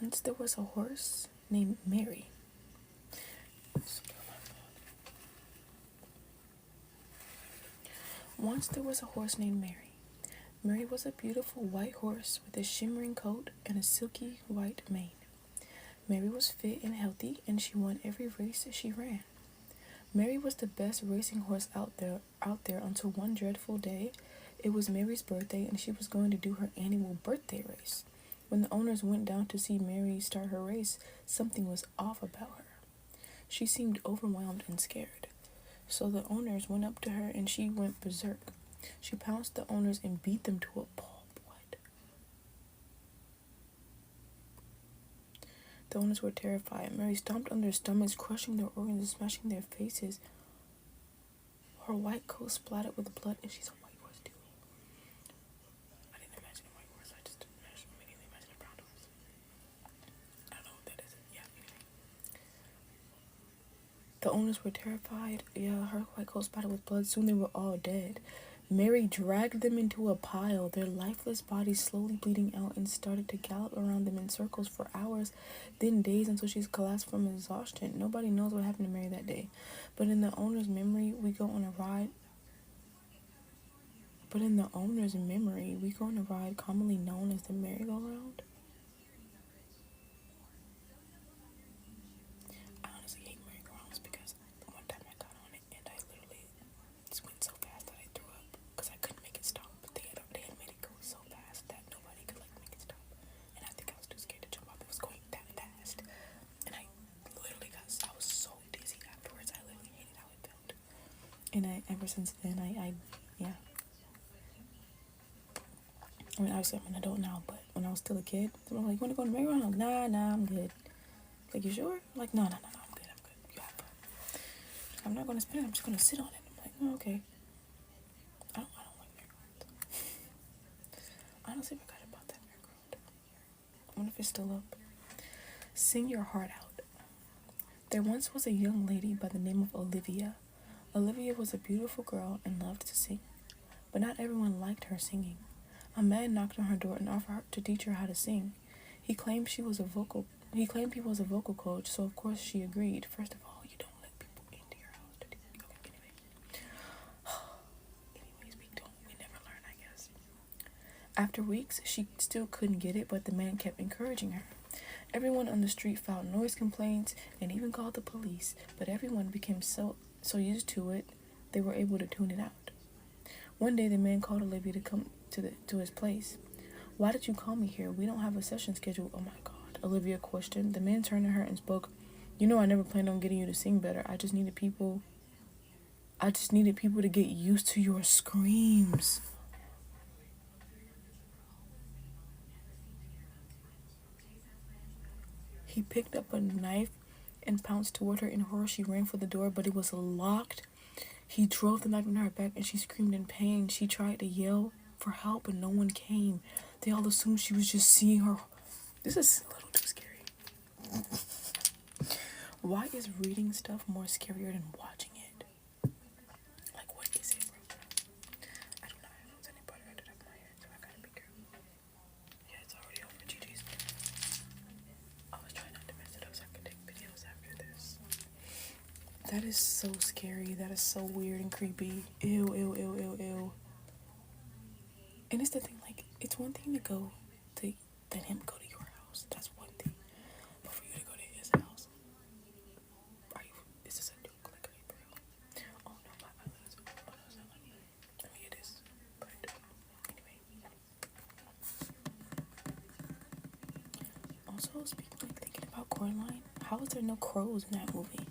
Once there was a horse named Mary. Once there was a horse named Mary. Mary was a beautiful white horse with a shimmering coat and a silky white mane. Mary was fit and healthy, and she won every race she ran. Mary was the best racing horse out there until one dreadful day. It was Mary's birthday, and she was going to do her annual birthday race. When the owners went down to see Mary start her race, something was off about her. She seemed overwhelmed and scared. So the owners went up to her, and she went berserk. She pounced the owners and beat them to a pulp. The owners were terrified. Mary stomped on their stomachs, crushing their organs and smashing their faces. Her white coat splattered with blood, and she's a white horse too. I didn't imagine a white horse. I just immediately imagined a brown horse. I don't know what that is. Yeah, anyway. The owners were terrified. Yeah, her white coat splattered with blood. Soon they were all dead. Mary dragged them into a pile, their lifeless bodies slowly bleeding out, and started to gallop around them in circles for hours, then days, until she's collapsed from exhaustion. Nobody knows what happened to Mary that day. But in the owner's memory, we go on a ride commonly known as the merry-go-round. I honestly hate merry-go-rounds because one time I got on it and I literally just went so fast that I threw up because I couldn't make it stop. But they had made it go so fast that nobody could make it stop. And I think I was too scared to jump off. It was going that fast. And I was so dizzy afterwards. I literally hated how it felt. And ever since then, yeah. I mean, obviously I'm an adult now, but when I was still a kid, someone was like, "You want to go on the merry-go-round?" I'm like, nah, I'm good. Like, you sure? I'm like, no, I'm good. You have fun. I'm not going to spin it. I'm just going to sit on it. I'm like, oh, okay. I don't like merry-go-rounds. I honestly forgot about that merry-go-round. I wonder if it's still up. Sing your heart out. There once was a young lady by the name of Olivia. Olivia was a beautiful girl and loved to sing, but not everyone liked her singing. A man knocked on her door and offered to teach her how to sing. He claimed he was a vocal coach, so of course she agreed. First of all, you don't let people into your house to teach you. Okay, anyways, we never learn, I guess. After weeks, she still couldn't get it, but the man kept encouraging her. Everyone on the street filed noise complaints and even called the police, but everyone became so used to it, they were able to tune it out. One day, the man called Olivia to come to his place. "Why did you call me here? We don't have a session scheduled." "Oh my God," Olivia questioned. The man turned to her and spoke. "You know I never planned on getting you to sing better. I just needed people to get used to your screams." He picked up a knife and pounced toward her. In horror, she ran for the door, but it was locked. He drove the knife in her back and she screamed in pain. She tried to yell for help, but no one came. They all assumed she was just seeing her. This is a little too scary. Why is reading stuff more scarier than watching it? Like, what is it, bro? I don't know. I don't know any part of it up my head, so I gotta be careful. Yeah, it's already over. GG's. I was trying not to mess it up so I could take videos after this. That is so scary. That is so weird and creepy. Ew. And it's the thing, like, it's one thing to let him go to your house. That's one thing. But for you to go to his house, is this a joke? Like, are you for real? Oh no, my eyelids. Oh no, it's not like that. I mean, it is. But anyway. Also, thinking about Coraline, how is there no crows in that movie?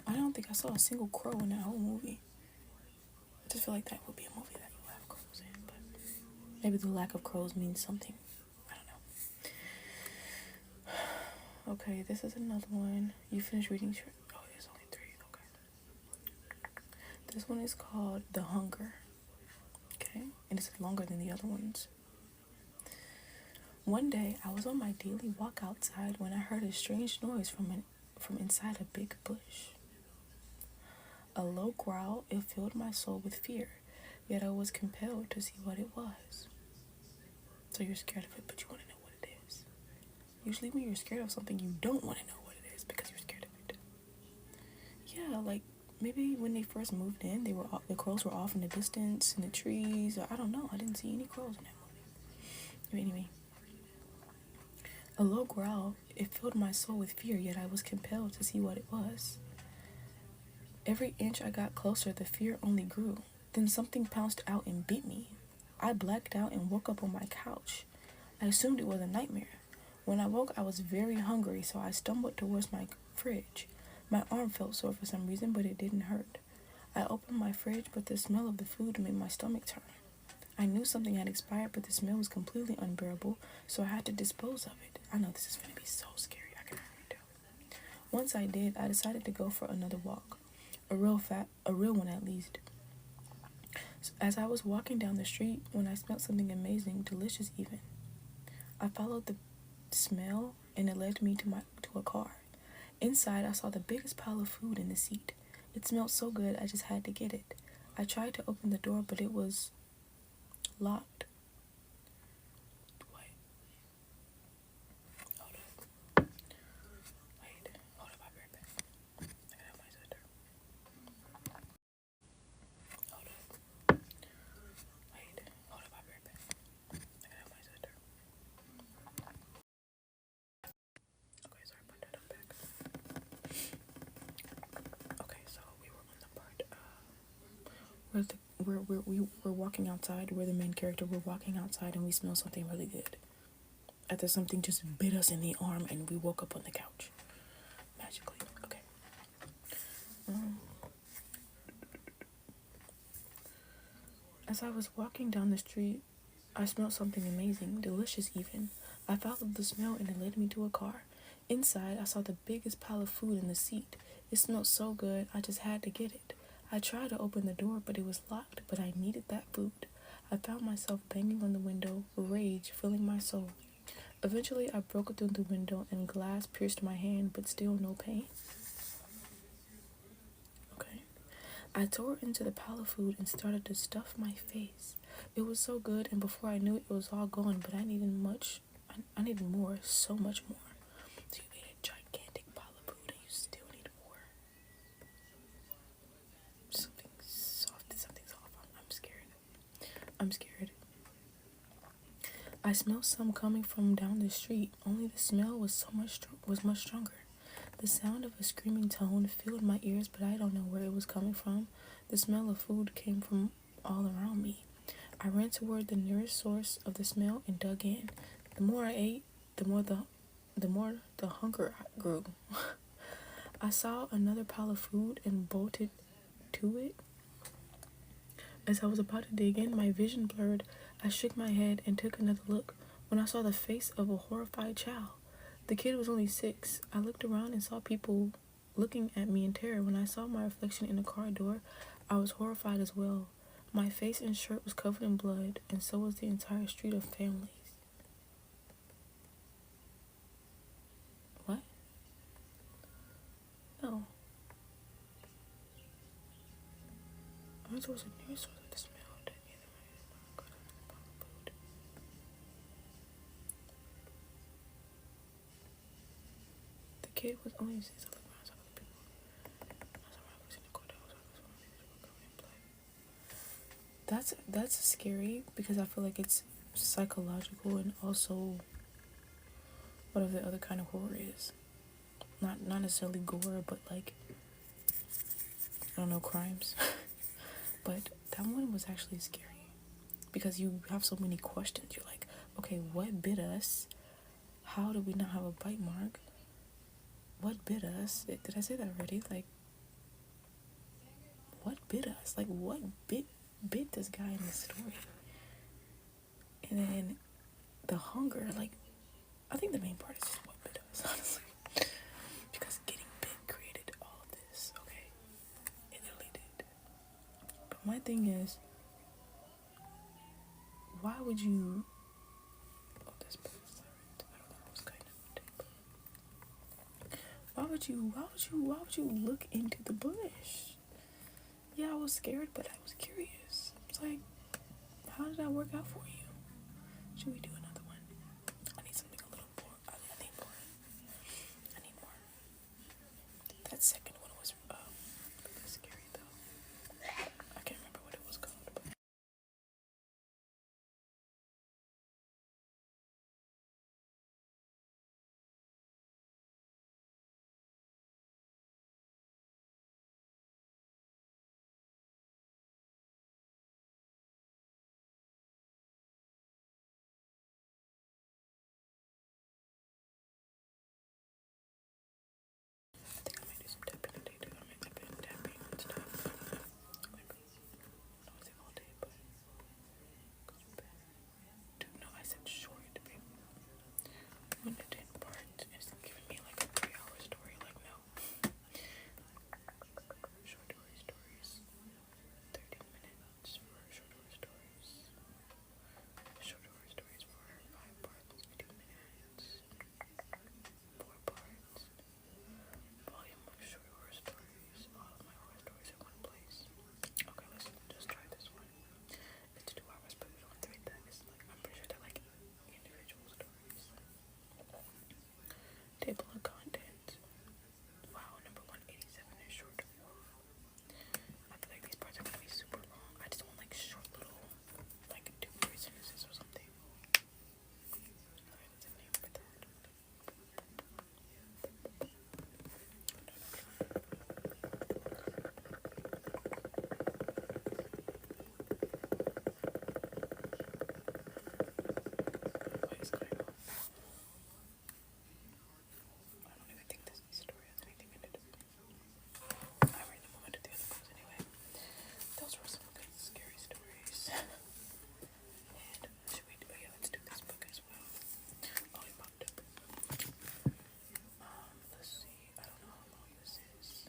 I don't think I saw a single crow in that whole movie. I just feel like that would be a movie that you have crows in, but maybe the lack of crows means something. I don't know. Okay, this is another one. You finished reading? Oh, there's only 3. Okay. This one is called The Hunger. Okay, and it's longer than the other ones. One day, I was on my daily walk outside when I heard a strange noise from inside a big bush. A low growl, it filled my soul with fear, yet I was compelled to see what it was. So you're scared of it, but you want to know what it Usually when you're scared of something, you don't want to know what it is because you're scared of it. Yeah, like maybe when they first moved in, the crows were off in the distance in the trees. Or I don't know. I didn't see any crows in that movie. Anyway, a low growl. It filled my soul with fear, yet I was compelled to see what it was. Every inch I got closer, the fear only grew. Then something pounced out and bit me. I blacked out and woke up on my couch. I assumed it was a nightmare. When I woke, I was very hungry, so I stumbled towards my fridge. My arm felt sore for some reason, but it didn't hurt. I opened my fridge, but the smell of the food made my stomach turn. I knew something had expired, but the smell was completely unbearable, so I had to dispose of it. I know this is going to be so scary, I can already tell. Once I did, I decided to go for another walk. A real one at least. So as I was walking down the street, when I smelled something amazing, delicious even, I followed the smell, and it led me to a car. Inside, I saw the biggest pile of food in the seat. It smelled so good, I just had to get it. I tried to open the door, but it was locked. Wait. Hold up. Wait. Hold up, I'll be right back. I gotta help my sister. Hold up. Wait. Hold up, I'll be right back. I gotta help my sister. Okay, sorry about that. I'm back. Okay, so we were on the part we were walking outside. We're the main character. We're walking outside and we smell something really good. After something just bit us in the arm and we woke up on the couch. Magically. Okay. As I was walking down the street, I smelled something amazing, delicious even. I followed the smell and it led me to a car. Inside, I saw the biggest pile of food in the seat. It smelled so good, I just had to get it. I tried to open the door, but it was locked, but I needed that food. I found myself banging on the window, rage filling my soul. Eventually, I broke through the window and glass pierced my hand, but still no pain. Okay. I tore into the pile of food and started to stuff my face. It was so good, and before I knew it, it was all gone, but I needed much. I needed more, so much more. So you made a gigantic pile of food and you still need more. Something's off. I'm scared. I'm scared. I smelled some coming from down the street, only the smell was much stronger. The sound of a screaming tone filled my ears, but I don't know where it was coming from. The smell of food came from all around me. I ran toward the nearest source of the smell and dug in. The more I ate, the more the hunger grew. I saw another pile of food and bolted to it. As I was about to dig in, my vision blurred. I shook my head and took another look when I saw the face of a horrified child. The kid was only 6. I looked around and saw people looking at me in terror. When I saw my reflection in the car door, I was horrified as well. My face and shirt was covered in blood, and so was the entire street of families. What? No. I went towards the nearest source of the smell. The kid was only 6. I looked around and saw other people. That's scary because I feel like it's psychological and also whatever the other kind of horror is. Not necessarily gore, but like I don't know, crimes. But that one was actually scary because you have so many questions. You're like, okay, what bit us? How did we not have a bite mark? What bit us? Did I say that already? Like, what bit us? Like, what bit this guy in this story? And then the hunger, like, I think the main part is just what bit us, honestly. Because getting bit created all of this, okay? It literally did. But my thing is, why would you... Oh, this bit is alright. I don't know what's kind of tape. Why would you look into the bush? Yeah, I was scared, but I was curious. It's like, how did that work out for you? Should we do another one? I need something a little more. I need more That second one was scary though. I can't remember what it was called. But I think I might do some tapping today too. I might have been tapping and stuff. Like, noisy all day, but no, I said short, babe. When it in parts, it's giving me like a 3-hour story. Like, no. Short stories. 30 minutes for short stories. Short stories for 5 parts, 15 minutes. 4 parts. Volume of short horror stories. All of my horror stories in one place. Okay, let's just try this one. It's 2 hours, but we don't have to read that. It's like, I'm pretty sure they're like individual stories. Table of contents. Wow, number 187 is short. I feel like these parts are gonna be super long. I just want like short little, like 2-3 sentences or something. That's a name for that. What is going on? I don't even think this story has anything in it. I read the moment of the other books anyway. Those were some good scary stories. And should we do? Oh yeah, let's do this book as well. Oh, it popped up. Let's see. I don't know how long this is.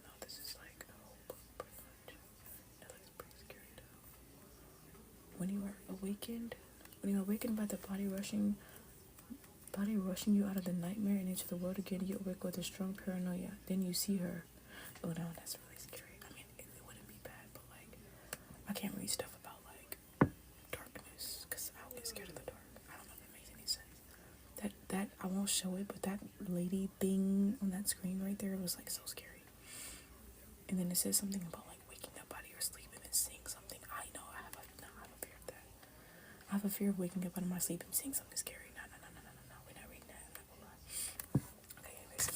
No, this is like a whole book pretty much. It looks pretty scary though. When you are awakened by the body rushing you out of the nightmare and into the world again, you awake with a strong paranoia. Then you see her. Oh no, that's really scary. I mean, it wouldn't be bad, but like, I can't read stuff about like darkness because I'll get scared of the dark. I don't know if that makes any sense. That I won't show it, but that lady thing on that screen right there was like so scary. And then it says something about like waking up out of your sleep and then seeing something. I know I have a fear of that. I have a fear of waking up out of my sleep and seeing something scary. No. We're not reading that. I'm not gonna lie. Okay, anyways.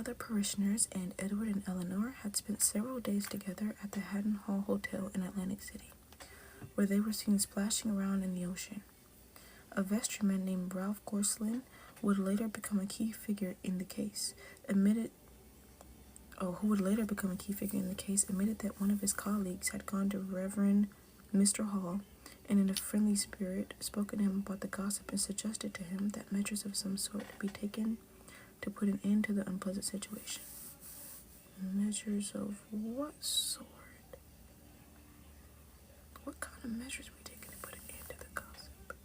other parishioners and Edward and Eleanor had spent several days together at the Haddon Hall Hotel in Atlantic City, where they were seen splashing around in the ocean. A vestryman named Ralph Coraline would later become a key figure in the case, admitted that one of his colleagues had gone to Reverend Mr. Hall and in a friendly spirit spoken to him about the gossip and suggested to him that measures of some sort be taken to put an end to the unpleasant situation. Measures of what sort? What kind of measures were taken to put an end to the gossip?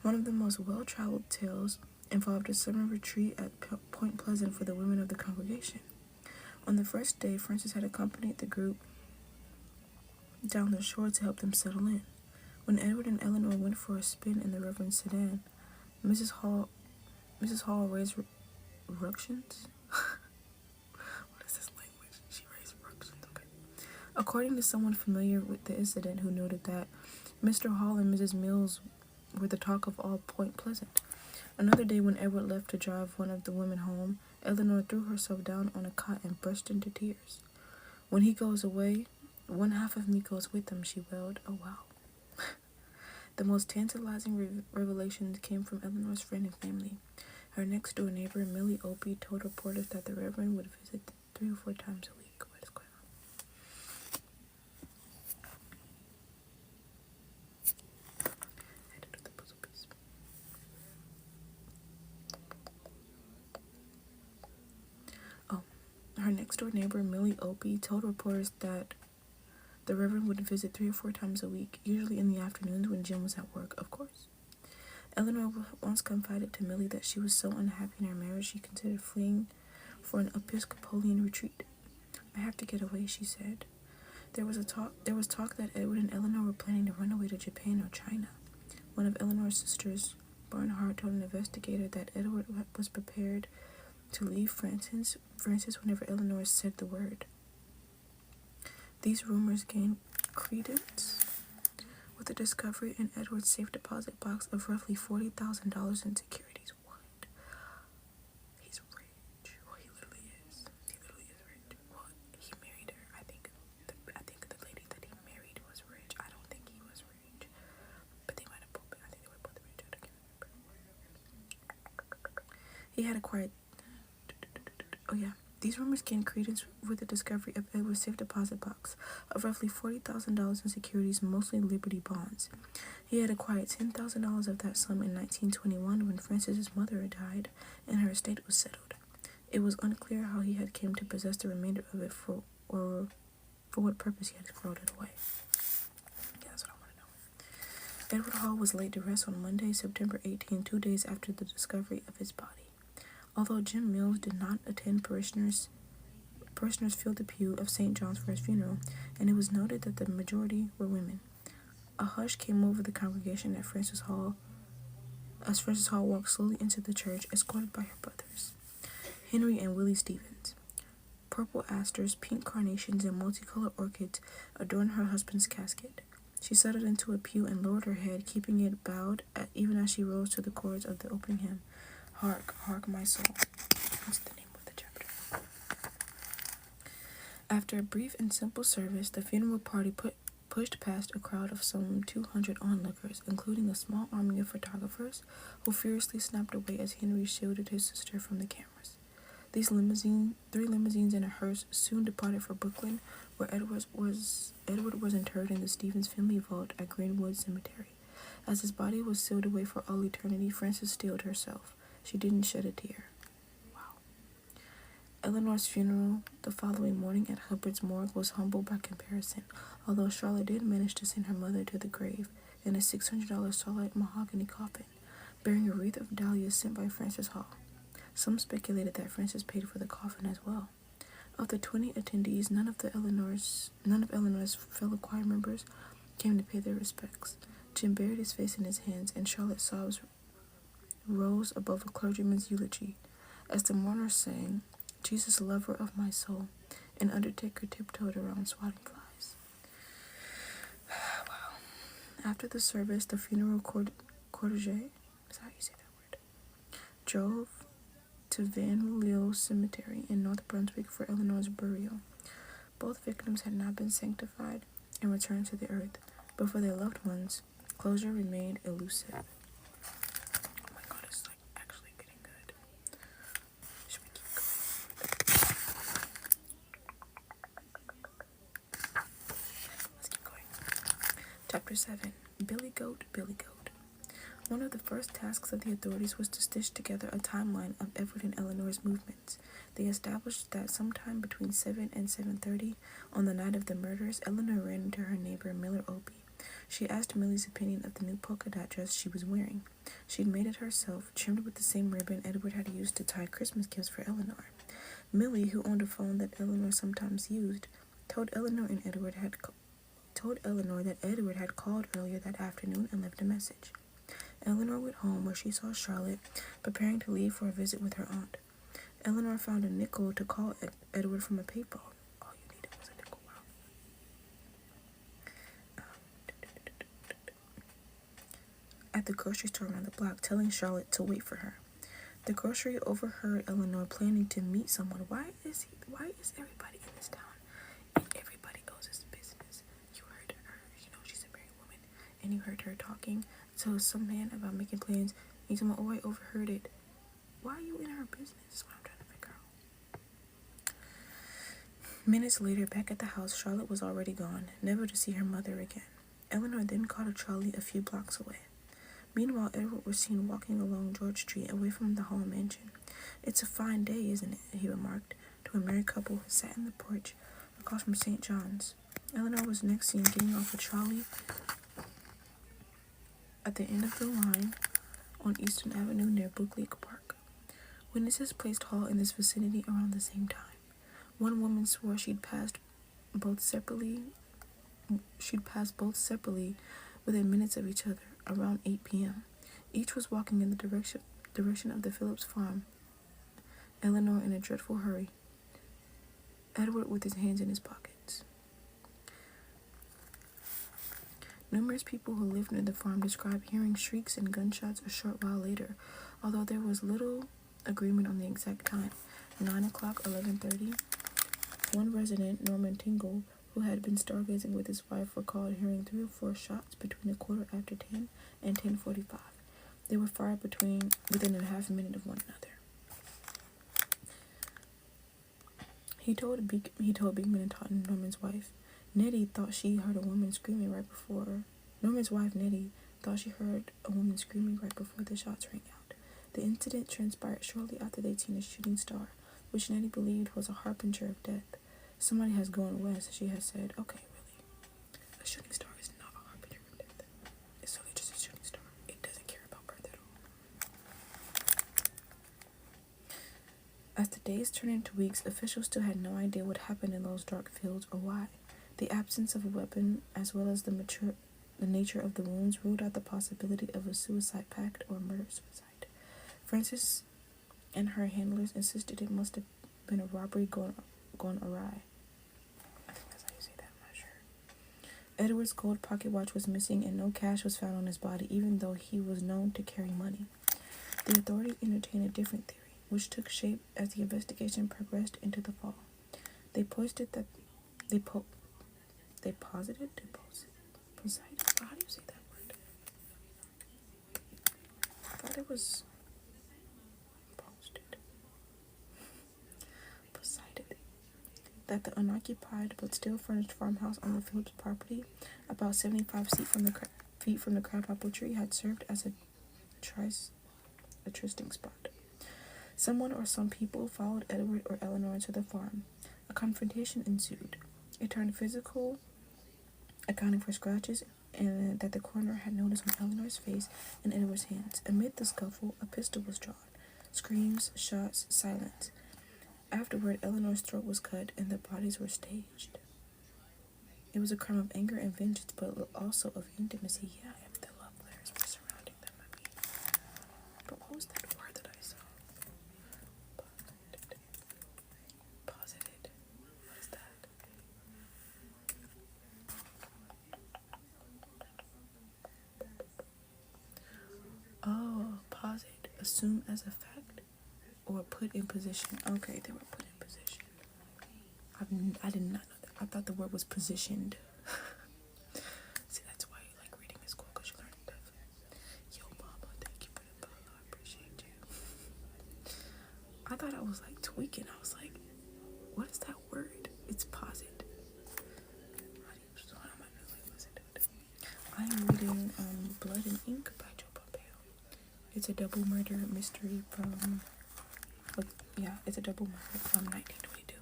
One of the most well-traveled tales involved a summer retreat at Point Pleasant for the women of the congregation. On the first day, Frances had accompanied the group down the shore to help them settle in. When Edward and Eleanor went for a spin in the Reverend's sedan, Mrs. Hall raised ructions? What is this language? She raised ructions, okay. According to someone familiar with the incident who noted that Mr. Hall and Mrs. Mills were the talk of all Point Pleasant. Another day when Edward left to drive one of the women home, Eleanor threw herself down on a cot and burst into tears. When he goes away, one half of me goes with him, she wailed. Oh, wow. The most tantalizing revelations came from Eleanor's friend and family. Her next-door neighbor, Millie Opie, told reporters that the Reverend would visit 3 or 4 times a week. What is going on? I had to do the puzzle piece. Her next-door neighbor, Millie Opie, told reporters that the Reverend would visit 3 or 4 times a week, usually in the afternoons when Jim was at work, of course. Eleanor once confided to Millie that she was so unhappy in her marriage she considered fleeing for an Episcopalian retreat. I have to get away, she said. There was talk that Edward and Eleanor were planning to run away to Japan or China. One of Eleanor's sisters, Barnhart, told an investigator that Edward was prepared to leave Frances whenever Eleanor said the word. These rumors gained credence with the discovery in Edward's safe deposit box of roughly $40,000 in securities. What? He's rich. Well, he literally is. He literally is rich. Well, he married her. I think the lady that he married was rich. I don't think he was rich, but they might have both been. I think they were both rich. I can't remember. He had acquired. Oh yeah. These rumors gained credence with the discovery of Edward's safe deposit box of roughly $40,000 in securities, mostly Liberty bonds. He had acquired $10,000 of that sum in 1921 when Frances's mother had died and her estate was settled. It was unclear how he had came to possess the remainder of it for what purpose he had squirreled it away. Yeah, that's what I want to know. Edward Hall was laid to rest on Monday, September 18, 2 days after the discovery of his body. Although Jim Mills did not attend, parishioners filled the pew of St. John's for his funeral, and it was noted that the majority were women. A hush came over the congregation as Frances Hall walked slowly into the church, escorted by her brothers, Henry and Willie Stevens. Purple asters, pink carnations, and multicolored orchids adorned her husband's casket. She settled into a pew and lowered her head, keeping it bowed even as she rose to the chords of the opening hymn. Hark, hark, my soul. That's the name of the chapter. After a brief and simple service, the funeral party pushed past a crowd of some 200 onlookers, including a small army of photographers who furiously snapped away as Henry shielded his sister from the cameras. Three limousines and a hearse soon departed for Brooklyn, where Edward was interred in the Stevens family vault at Greenwood Cemetery. As his body was sealed away for all eternity, Frances steeled herself. She didn't shed a tear. Wow. Eleanor's funeral the following morning at Hubbard's morgue was humble by comparison, although Charlotte did manage to send her mother to the grave in a $600 starlight mahogany coffin, bearing a wreath of dahlias sent by Frances Hall. Some speculated that Frances paid for the coffin as well. Of the 20 attendees, none of Eleanor's fellow choir members came to pay their respects. Jim buried his face in his hands, and Charlotte's sobs rose above a clergyman's eulogy as the mourners sang, Jesus, lover of my soul, an undertaker tiptoed around swatting flies. Wow. After the service, the funeral cortege, is that how you say that word, drove to Van Lille Cemetery in North Brunswick for Eleanor's burial. Both victims had not been sanctified and returned to the earth, but for their loved ones, closure remained elusive. Oh my god, it's like actually getting good. Should we keep going? Let's keep going. Chapter 7. Billy Goat, Billy Goat. One of the first tasks of the authorities was to stitch together a timeline of Edward and Eleanor's movements. They established that sometime between 7 and 7:30 on the night of the murders, Eleanor ran into her neighbor Miller Opie. She asked Millie's opinion of the new polka dot dress she was wearing. She'd made it herself, trimmed with the same ribbon Edward had used to tie Christmas gifts for Eleanor. Millie, who owned a phone that Eleanor sometimes used, told Eleanor that Edward had called earlier that afternoon and left a message. Eleanor went home, where she saw Charlotte preparing to leave for a visit with her aunt. Eleanor found a nickel to call Edward from a payphone. All you needed was a nickel. Wow. At the grocery store around the block, telling Charlotte to wait for her. The grocery overheard Eleanor planning to meet someone. Why is everybody in this town in everybody else's business? You heard her, she's a married woman, and you heard her talking to some man about making plans, and someone, I overheard it. Why are you in her business? That's what I'm trying to figure out. Minutes later, back at the house, Charlotte was already gone, never to see her mother again. Eleanor then caught a trolley a few blocks away. Meanwhile, Edward was seen walking along George Street away from the Hall mansion. "It's a fine day, isn't it?" he remarked to a married couple who sat in the porch across from St. John's. Eleanor was next seen getting off a trolley at the end of the line on Eastern Avenue near Brookleek Park. Witnesses placed Hall in this vicinity around the same time. One woman swore she'd passed both separately within minutes of each other, around 8 p.m. Each was walking in the direction of the Phillips farm, Eleanor in a dreadful hurry, Edward with his hands in his pockets. Numerous people who lived near the farm described hearing shrieks and gunshots a short while later, although there was little agreement on the exact time. 9 o'clock, 11:30. One resident, Norman Tingle, who had been stargazing with his wife, recalled hearing 3 or 4 shots between 10:15 and 10:45. They were fired within a half minute of one another. He told Beekman and Totten, Norman's wife, Nettie thought she heard a woman screaming right before. Norman's wife, Nettie, thought she heard a woman screaming right before the shots rang out. The incident transpired shortly after they'd seen a shooting star, which Nettie believed was a harbinger of death. "Somebody has gone west," she had said. "Okay, really? A shooting star is not a harbinger of death. It's really just a shooting star. It doesn't care about birth at all." As the days turned into weeks, officials still had no idea what happened in those dark fields or why. The absence of a weapon, as well as the nature of the wounds, ruled out the possibility of a suicide pact or murder-suicide. Frances and her handlers insisted it must have been a robbery gone awry. I think that's how you say that, I'm not sure. Edward's gold pocket watch was missing, and no cash was found on his body, even though he was known to carry money. The authorities entertained a different theory, which took shape as the investigation progressed into the fall. They posited, how do you say that word? I thought it was posited that the unoccupied but still furnished farmhouse on the Phillips property, about 75 feet from the crabapple tree, had served as a trysting spot. Someone or some people followed Edward or Eleanor into the farm. A confrontation ensued. It turned physical, accounting for scratches and that the coroner had noticed on Eleanor's face and Edward's hands. Amid the scuffle, a pistol was drawn. Screams, shots, silence. Afterward, Eleanor's throat was cut and the bodies were staged. It was a crime of anger and vengeance, but also of intimacy. Yeah, if the love letters were surrounding them, But what was that word that I saw? Posited. What is that? Oh, posit. Assume as a fact or put in position. Okay, they were put in position. I did not know that. I thought the word was positioned. See, that's why you like reading in school, because you learn stuff. Yo, mama, thank you for the follow. I appreciate you. I thought I was like tweaking. I was like, what is that word? It's posit. I am reading Blood and Ink by Joe Pompeo. It's a double murder mystery from, it's a double murder from 1922.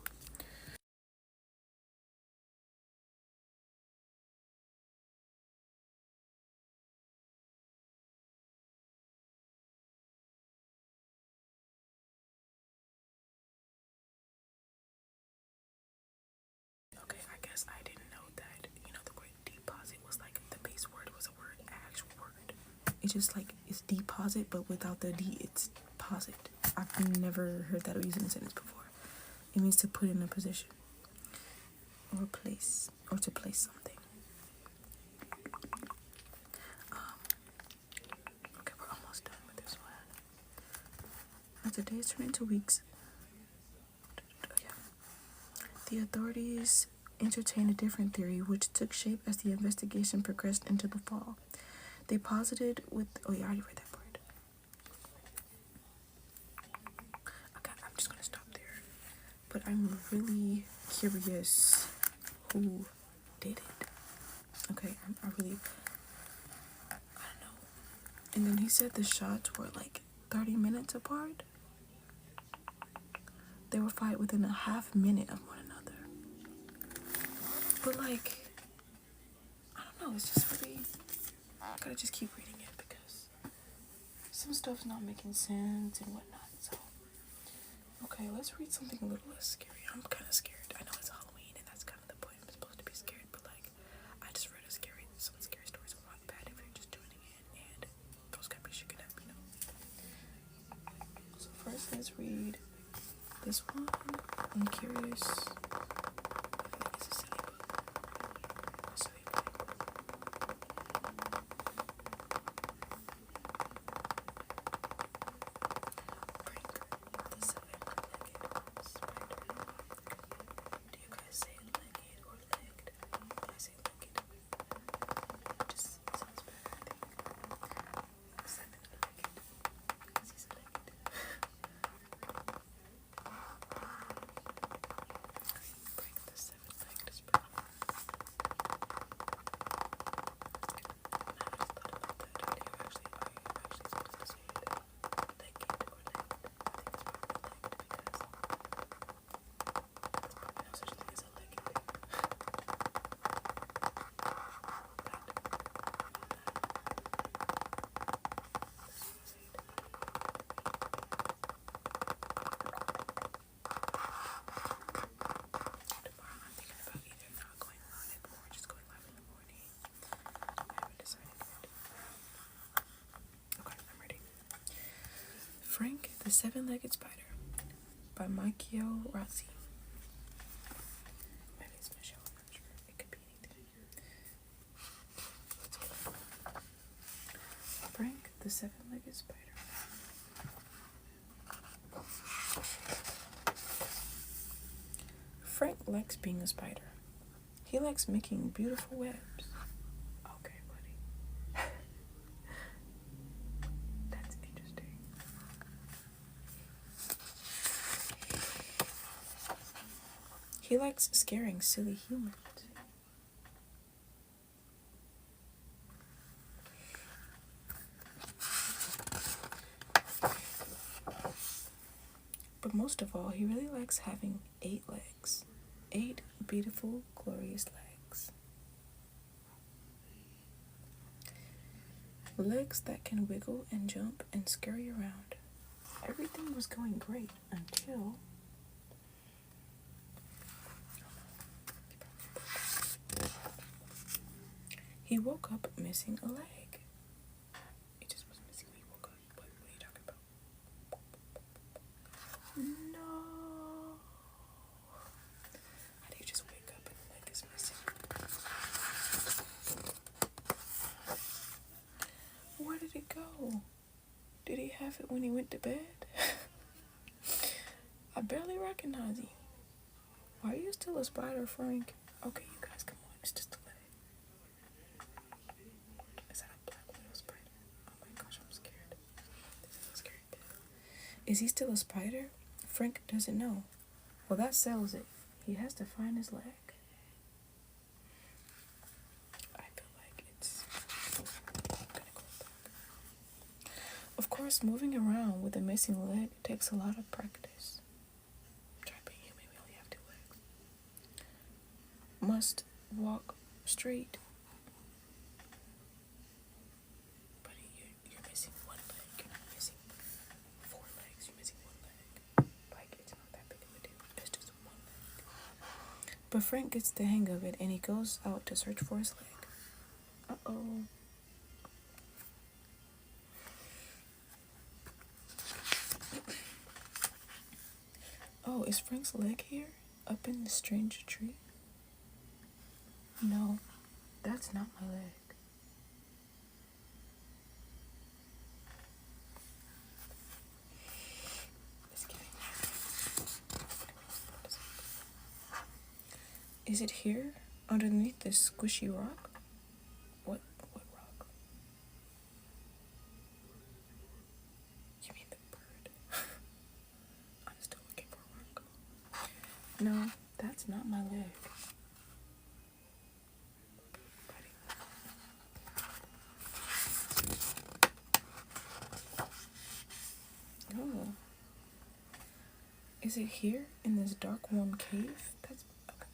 Okay, I guess I didn't know that, the word deposit was like the base word was a word, actual word. It's just like, it's deposit, but without the D, it's posit. I've never heard that used in a sentence before. It means to put in a position, or place, or to place something. Okay, we're almost done with this one. As the days turn into weeks, the authorities entertained a different theory, which took shape as the investigation progressed into the fall. They posited with... Oh, yeah, I already read that part. Okay, I'm just going to stop there. But I'm really curious who did it. Okay, I don't know. And then he said the shots were like 30 minutes apart. They would fight within a half minute of one another. But like, I don't know, it's just really... I gotta just keep reading it because some stuff's not making sense and whatnot. So, okay, let's read something a little less scary. I'm kind of scared. I know it's Halloween and that's kind of the point. I'm supposed to be scared, but like, I just read some scary stories on Wattpad if you're just tuning in, and those could be shaken up, So first, let's read this one. I'm curious. I feel like it's a silly book. A silly book. Frank the Seven-Legged Spider by Mikio Razzi. Maybe it's Michelle, I'm not sure. It could be anything. Frank the Seven-Legged Spider. Frank likes being a spider. He likes making beautiful webs. Okay, buddy. That's interesting. He likes scaring silly humans. But most of all, he really likes having 8 legs. 8 beautiful, glorious legs. Legs that can wiggle and jump and scurry around. Everything was going great until... he woke up missing a leg. He just was missing when he woke up. What are you talking about? No. How do you just wake up and the leg is missing? Where did it go? Did he have it when he went to bed? barely recognize you. Why are you still a spider, Frank? Okay, you guys, come on. It's just a leg. Is that a black widow spider? Oh my gosh, I'm scared. This is so scary. Is he still a spider? Frank doesn't know. Well, that settles it. He has to find his leg. I feel like it's gonna go back. Of course, moving around with a missing leg takes a lot of practice. Try being human, we only have 2 legs. Must walk straight. But you're missing 1 leg. You're not missing 4 legs. You're missing 1 leg. Like, it's not that big of a deal. It's just 1 leg. But Frank gets the hang of it and he goes out to search for his leg. Uh-oh. Oh, is Frank's leg here? Up in the strange tree? No, that's not my leg. Just kidding. Is it here? Underneath this squishy rock? What rock? You mean the bird? I'm still looking for a rock. No, that's not my leg. Oh. Is it here in this dark, warm cave? That's okay.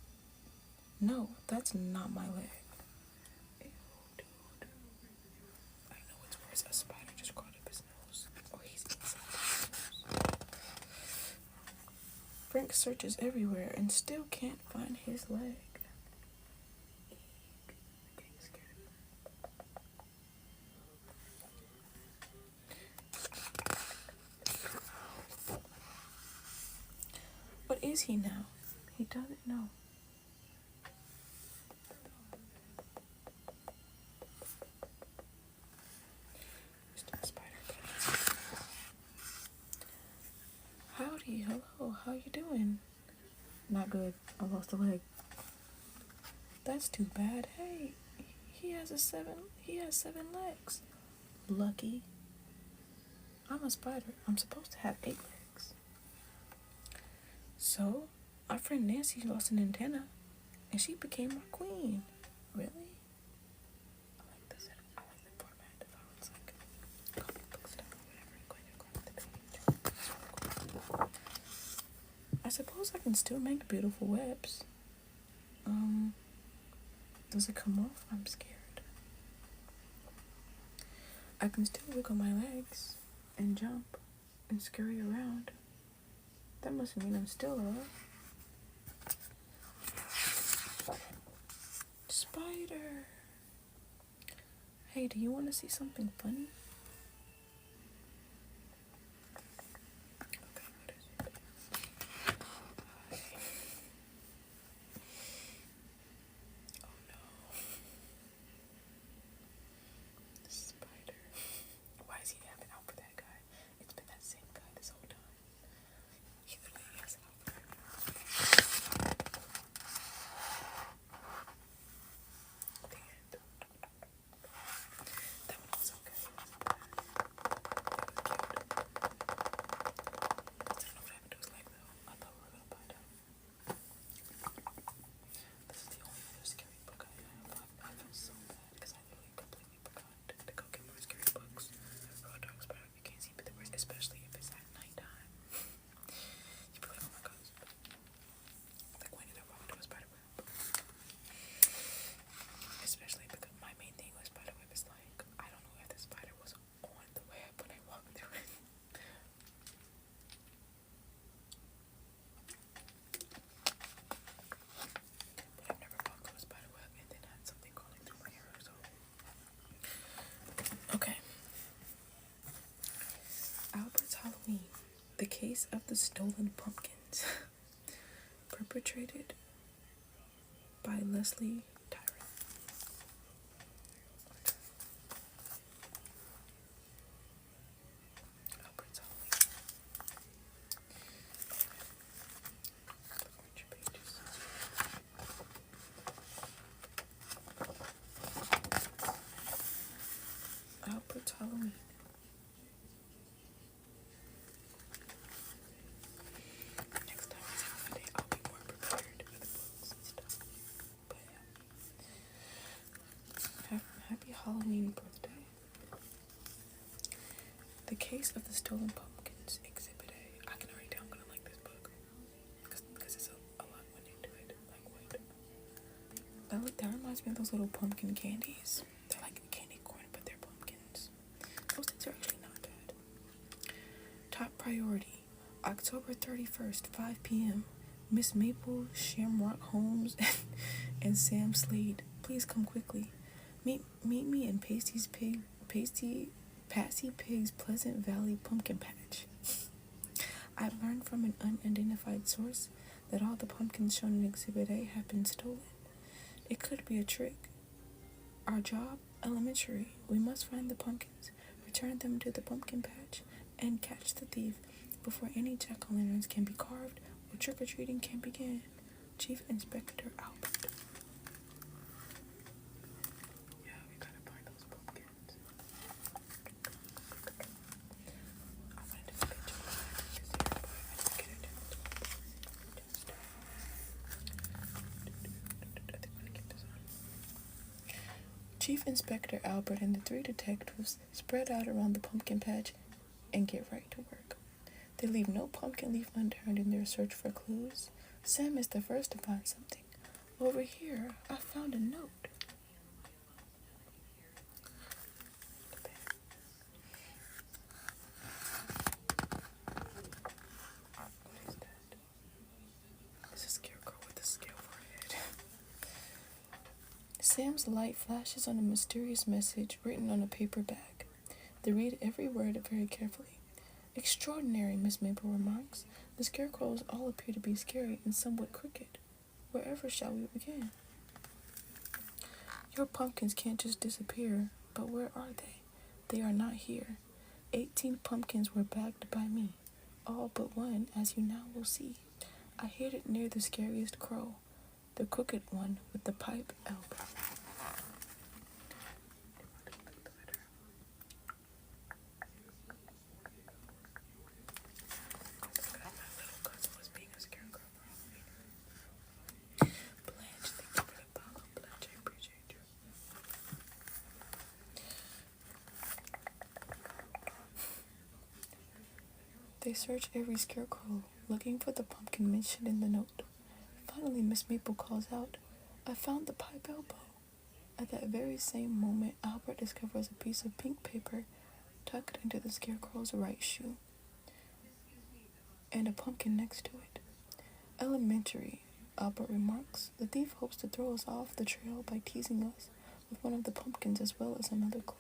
No, that's not my leg. Ew, dude. I know it's worse. A spider just crawled up his nose. Or he's inside his nose. Frank searches everywhere and still can't find his leg. What is he now? He doesn't know. Mr. Spider. Howdy, hello, how you doing? Not good. I lost a leg. That's too bad. Hey, he has 7 legs. Lucky. I'm a spider. I'm supposed to have 8 legs. So, our friend Nancy lost an antenna, and she became our queen. Really? I like this. I like the format of how it's like comic book stuff or whatever. Going across the page. I suppose I can still make beautiful webs. Does it come off? I'm scared. I can still wiggle my legs and jump and scurry around. That must mean I'm still alive. Spider! Hey, do you want to see something funny? Okay, what is it? Oh no. Spider. Why is he having out for that guy? It's been that same guy this whole time. He literally has out for that guy. The end. That one was okay. That was cute. I don't know what happened to his leg though. I thought we were gonna find out. This is the only other scary book I have. I feel so bad because I literally completely forgot to go get more scary books. Real dark spider, you can't see, but the worst, especially if it's at nighttime. You be like, oh my gosh. Like, when did I walk into a spider web? Especially because my main thing with spider web is like, I don't know if the spider was on the web when I walked through it. But I've never walked through a spider web and then had something crawling through my hair, so. Okay. Albert's Halloween. The case of the stolen pumpkins. Perpetrated by Leslie Tyrant. Albert's Halloween. Happy Halloween birthday. The Case of the Stolen Pumpkins, Exhibit A. I can already tell I'm gonna like this book. Because it's a lot went into it. Like, what? That reminds me of those little pumpkin candies. They're like candy corn, but they're pumpkins. Those things are actually not bad. Top priority. October 31st, 5 p.m. Miss Maple, Shamrock Holmes, and Sam Slade. Please come quickly. Meet me in Passy Pig's Pleasant Valley Pumpkin Patch. I learned from an unidentified source that all the pumpkins shown in Exhibit A have been stolen. It could be a trick. Our job? Elementary. We must find the pumpkins, return them to the pumpkin patch, and catch the thief before any jack-o'-lanterns can be carved or trick-or-treating can begin. Chief Inspector Albert. Yeah, we gotta find those pumpkins. I wanted to picture this here, but I didn't get it. I think I'm gonna get this on. Chief Inspector Albert and the three detectives spread out around the pumpkin patch and get right to work. They leave no pumpkin leaf unturned in their search for clues. Sam is the first to find something. Over here, I found a note. What is that? It's a scarecrow with a scale forehead. Sam's light flashes on a mysterious message written on a paper bag. They read every word very carefully. Extraordinary, Miss Maple remarks. The scarecrows all appear to be scary and somewhat crooked. Wherever shall we begin? Your pumpkins can't just disappear, but where are they? They are not here. 18 pumpkins were bagged by me, all but one, as you now will see. I hid it near the scariest crow, the crooked one with the pipe elbow. They search every scarecrow, looking for the pumpkin mentioned in the note. Finally, Miss Maple calls out, I found the pipe elbow. At that very same moment, Albert discovers a piece of pink paper tucked into the scarecrow's right shoe, and a pumpkin next to it. Elementary, Albert remarks. The thief hopes to throw us off the trail by teasing us with one of the pumpkins as well as another clue.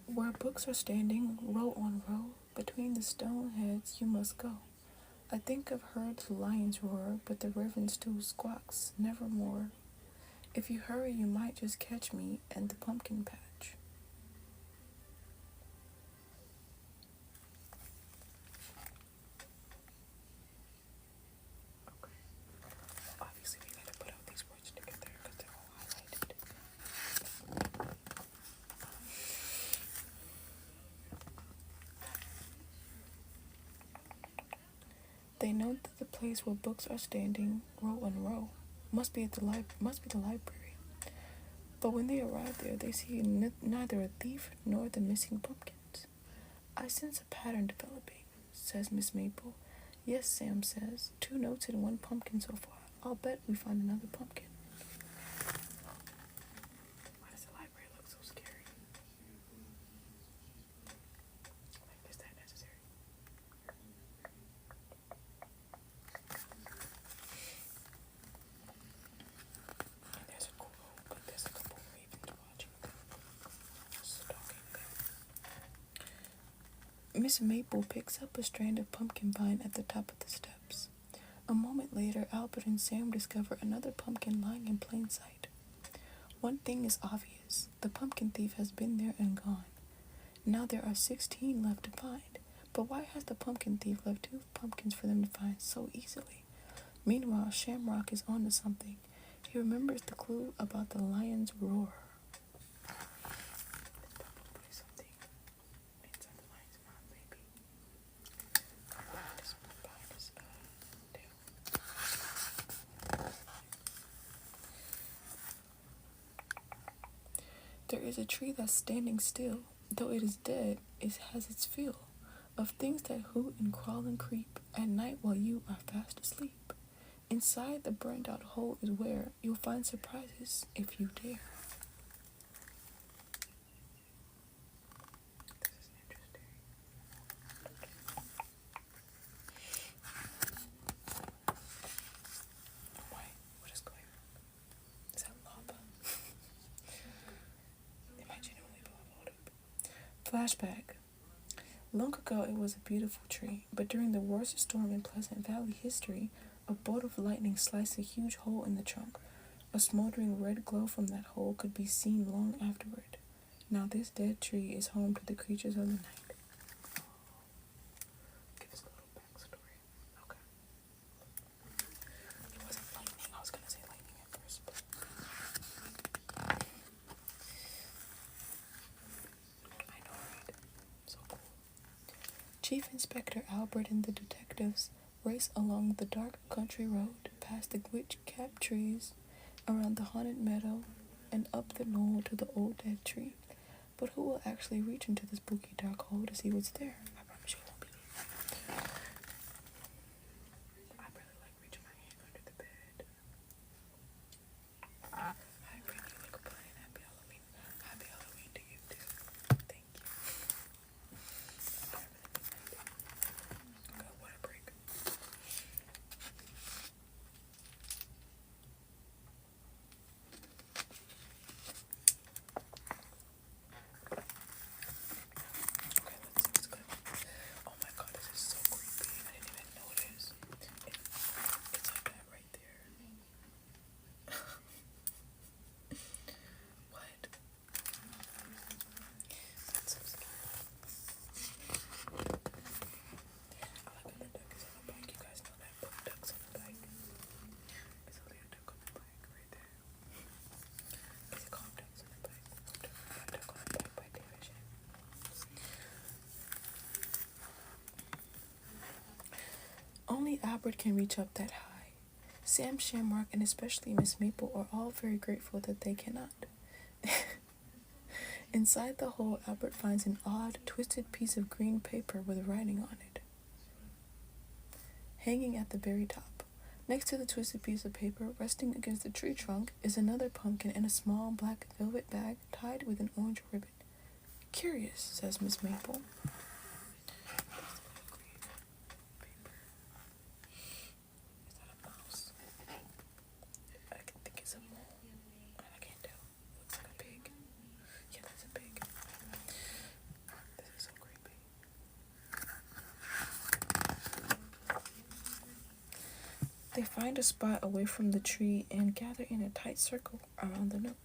Where books are standing, row on row, between the stone heads you must go. I think I've heard the lions roar, but the raven still squawks, nevermore. If you hurry, you might just catch me and the pumpkin patch. Okay. Obviously, we gotta put out these words together because they're all highlighted. They note that the place where books are standing, row on row, must be the library. But when they arrive there, they see neither a thief nor the missing pumpkins. I sense a pattern developing, says Miss Maple. Yes, Sam says. 2 notes and 1 pumpkin so far. I'll bet we find another pumpkin. Why does the library look so scary? Like, is that necessary? And there's a crow, but there's a couple ravens watching them, stalking them. Miss Maple picks up a strand of pumpkin vine at the top of the steps. A moment later, Albert and Sam discover another pumpkin lying in plain sight. One thing is obvious. The pumpkin thief has been there and gone. Now there are 16 left to find, But why has the pumpkin thief left 2 pumpkins for them to find so easily? Meanwhile, Shamrock is onto something. He remembers the clue about the lion's roar. There is a tree that's standing still. Though it is dead, it has its fill of things that hoot and crawl and creep at night while you are fast asleep. Inside the burned out hole is where you'll find surprises if you dare. Flashback. Long ago it was a beautiful tree, but during the worst storm in Pleasant Valley history, a bolt of lightning sliced a huge hole in the trunk. A smoldering red glow from that hole could be seen long afterward. Now this dead tree is home to the creatures of the night. Give us a little backstory. Okay. It wasn't lightning. I was gonna say lightning at first, but I know, right? So cool. Chief Inspector Albert and the detectives race along the dark country road, past the witch-capped trees, around the haunted meadow, and up the knoll to the old dead tree. But who will actually reach into the spooky dark hole to see what's there? I promise you won't believe me. I really like reaching my hand under the bed. I really like playing Happy Halloween. Happy Halloween to you too. Thank you. Okay, what a break. Okay, let's go. Oh my god, this is so creepy. I didn't even notice. It's like that right there. What? That's so scary. I like when the duck is on the bike. You guys know that book, Ducks on the Bike. It's only a duck on the bike right there. Is it called Ducks on the Bike? Duck on the Bike by David Shannon. Only Albert can reach up that high. Sam, Shamrock, and especially Miss Maple are all very grateful that they cannot. Inside the hole, Albert finds an odd, twisted piece of green paper with writing on it. Hanging at the very top, next to the twisted piece of paper, resting against the tree trunk, is another pumpkin in a small black velvet bag tied with an orange ribbon. Curious, says Miss Maple. Is that a mouse? I think it's a mole. I can't tell. It looks like a pig. Yeah, that's a pig. This is so creepy. They find a spot away from the tree and gather in a tight circle around the note.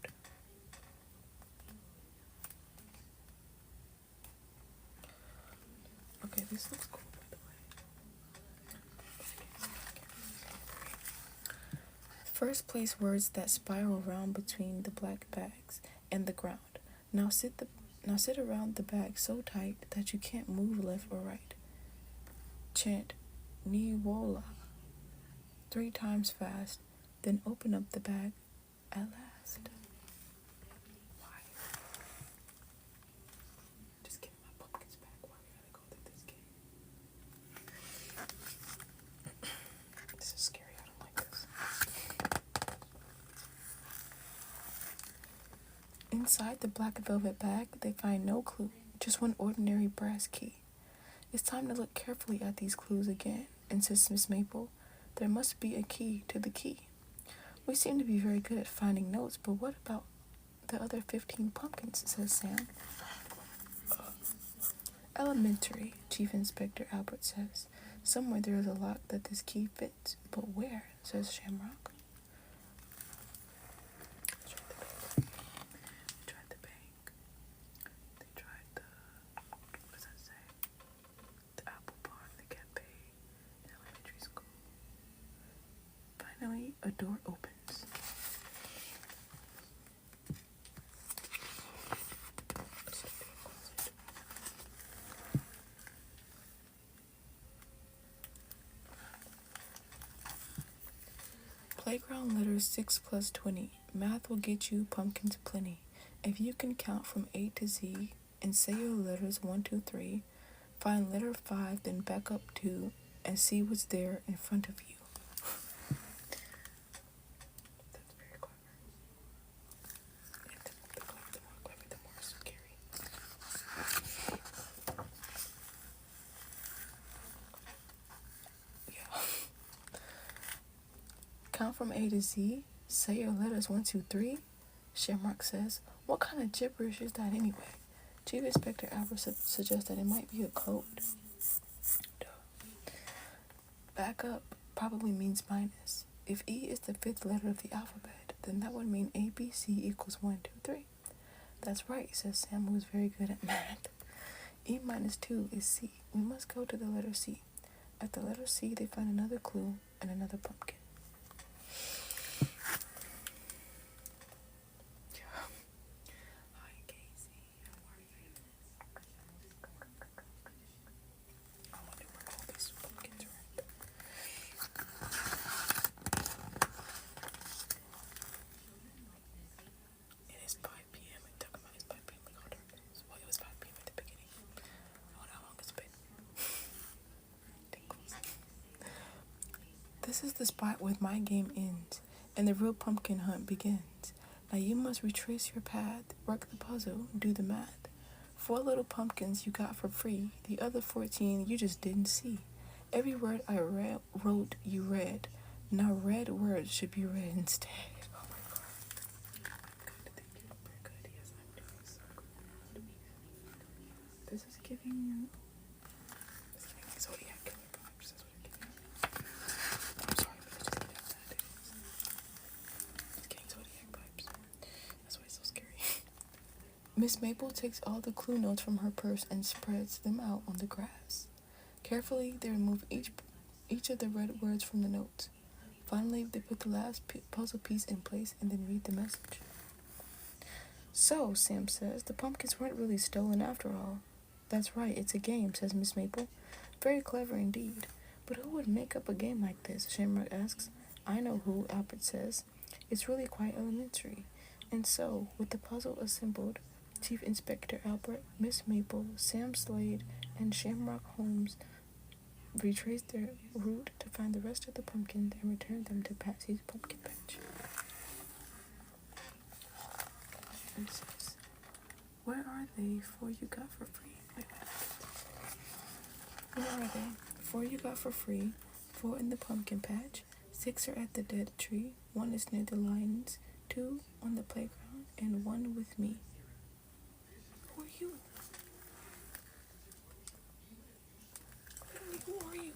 Okay, this looks cool, by the way. First, place words that spiral around between the black bags and the ground. Now sit around the bag so tight that you can't move left or right. Chant Niwola 3 times fast, then open up the bag at last. Why? Just give me my pumpkins back. Why we gotta go through this game? This is scary. I don't like this. Inside the black velvet bag, they find no clue, just one ordinary brass key. It's time to look carefully at these clues again, insists Miss Maple. There must be a key to the key. We seem to be very good at finding notes, but what about the other 15 pumpkins, says Sam. Elementary, Chief Inspector Albert says. Somewhere there is a lock that this key fits, but where, says Shamrock. They tried the bank. They tried the, what does that say? A door opens. Playground letters 6 plus 20. Math will get you pumpkins plenty. If you can count from A to Z and say your letters 1, 2, 3, find letter 5, then back up 2 and see what's there in front of you. That's very clever. And the more clever, the more scary. Yeah. Count from A to Z. Say your letters 1, 2, 3. Shamrock says, "What kind of gibberish is that anyway?" Chief Inspector Albert suggests that it might be a code. Duh. Back up probably means minus. If E is the 5th letter of the alphabet, then that would mean ABC equals 1, 2, 3. That's right, says Sam, who is very good at math. E minus 2 is C. We must go to the letter C. At the letter C, they find another clue and another pumpkin. This is the spot where my game ends, and the real pumpkin hunt begins. Now you must retrace your path, work the puzzle, do the math. 4 little pumpkins you got for free, the other 14 you just didn't see. Every word I wrote, you read. Now read words should be read instead. Oh my god. Good, thank you. Very good. Yes, I'm doing so good. This is giving zodiac killer vibes. That's what it gives. I'm sorry, but it's just giving that. It's getting zodiac vibes. That's why it's so scary. Miss Maple takes all the clue notes from her purse and spreads them out on the grass. Carefully, they remove each of the red words from the notes. Finally, they put the last puzzle piece in place and then read the message. So, Sam says, the pumpkins weren't really stolen after all. That's right, it's a game, says Miss Maple. Very clever indeed. But who would make up a game like this? Shamrock asks. I know who, Albert says. It's really quite elementary. And so, with the puzzle assembled, Chief Inspector Albert, Miss Maple, Sam Slade, and Shamrock Holmes retraced their route to find the rest of the pumpkins and return them to Patsy's pumpkin patch. It says, where are they? 4 you got for free. Where are they? 4 you got for free. 4 in the pumpkin patch. 6 are at the dead tree. 1 is near the lions. 2 on the playground. And 1 with me. Who are you? Who are you?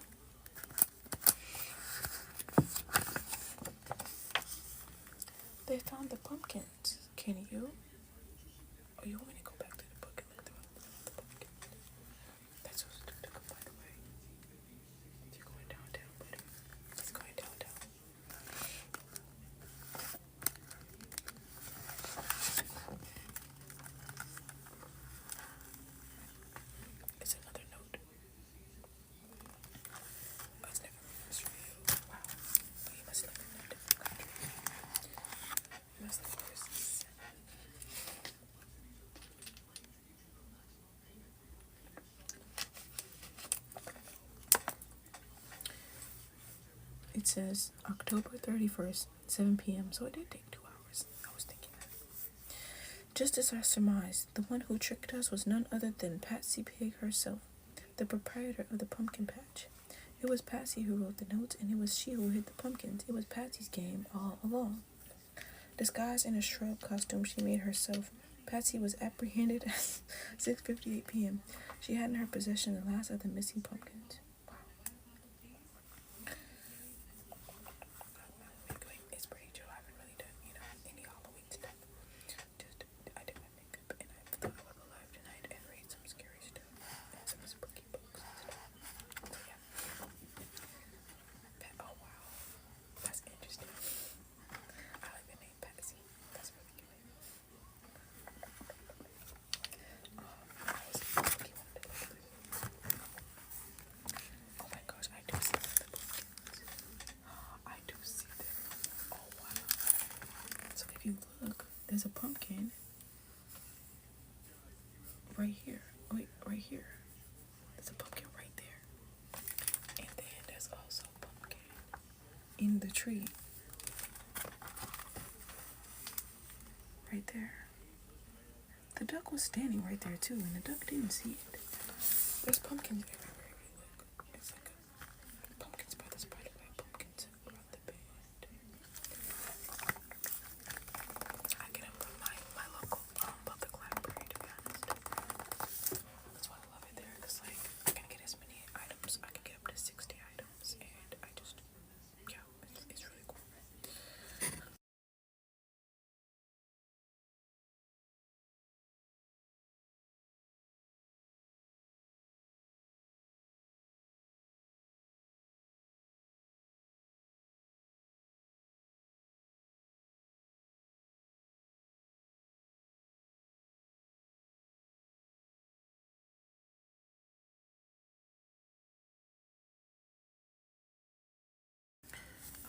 They found the pumpkins. Can you? Oh, you want me to go back to the book and look through the pumpkin? That's so stupid, by the way. You're going downtown, buddy. It's going downtown. It's another note. I was never reversed for you. Wow. But you must live in a different country. You must live overseas. It says October 31st, 7 p.m. So it did take 2 hours. I was thinking that. Just as I surmised, the one who tricked us was none other than Patsy Pig herself, the proprietor of the pumpkin patch. It was Patsy who wrote the notes, and it was she who hid the pumpkins. It was Patsy's game all along. Disguised in a shrub costume she made herself, Patsy was apprehended at 6:58 p.m. She had in her possession the last of the missing pumpkins. It's pretty chill. I haven't really done, any Halloween stuff. Just, I did my makeup, and I thought I would go live tonight and read some scary stuff and some spooky books and stuff. So, yeah. Oh, wow. That's interesting. pumpkin right here. Wait, right here. There's a pumpkin right there. And then there's also a pumpkin in the tree. Right there. The duck was standing right there too, and the duck didn't see it. There's pumpkins everywhere if you look. It's like pumpkins by the spiderweb, pumpkins around the bed. I get them from my local public library, to be honest. That's why I love it there, because like I can get as many items. I can get up to 60 items, and I just, yeah, it's really cool.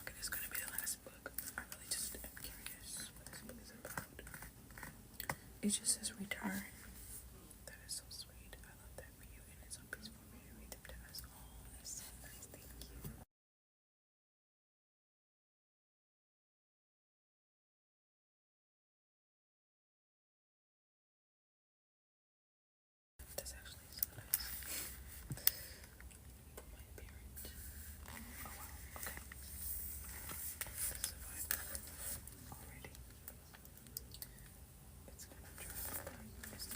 Okay, this is gonna be the last book. I really just am curious what this book is about. It just says return. That is so sweet. I love that for you, and it's so peaceful for you to read them to us. Oh, that's so nice. Thank you. That's actually so nice. My parent. Oh wow. Okay. This is a vibe already. It's gonna drop. It's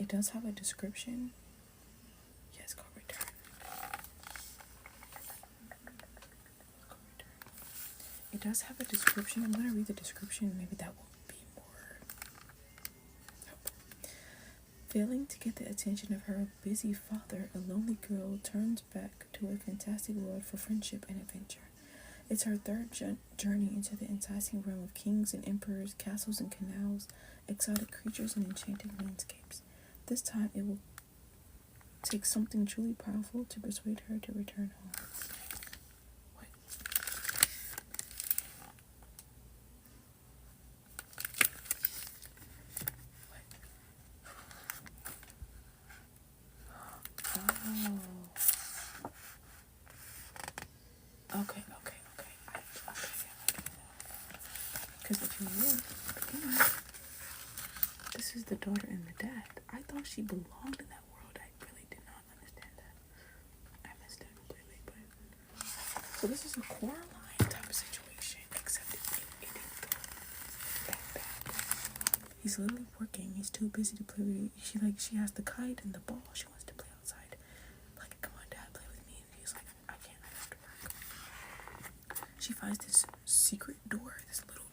It does have a description. Yes, go return. It does have a description. I'm gonna read the description. Maybe that will be more helpful. Failing to get the attention of her busy father, a lonely girl turns back to a fantastic world for friendship and adventure. It's her third journey into the enticing realm of kings and emperors, castles and canals, exotic creatures and enchanted landscapes. This time it will take something truly powerful to persuade her to return home. What? Oh. Okay. Because if you look, this is the daughter and the dad. I thought she belonged in that world. I really did not understand that. I missed it completely. But so this is a Coraline type of situation, except it didn't go that bad. He's literally working. He's too busy to play. She has the kite and the ball. She wants to play outside. Like, come on, Dad, play with me. And he's like, I can't. I have to work. She finds this secret door, this little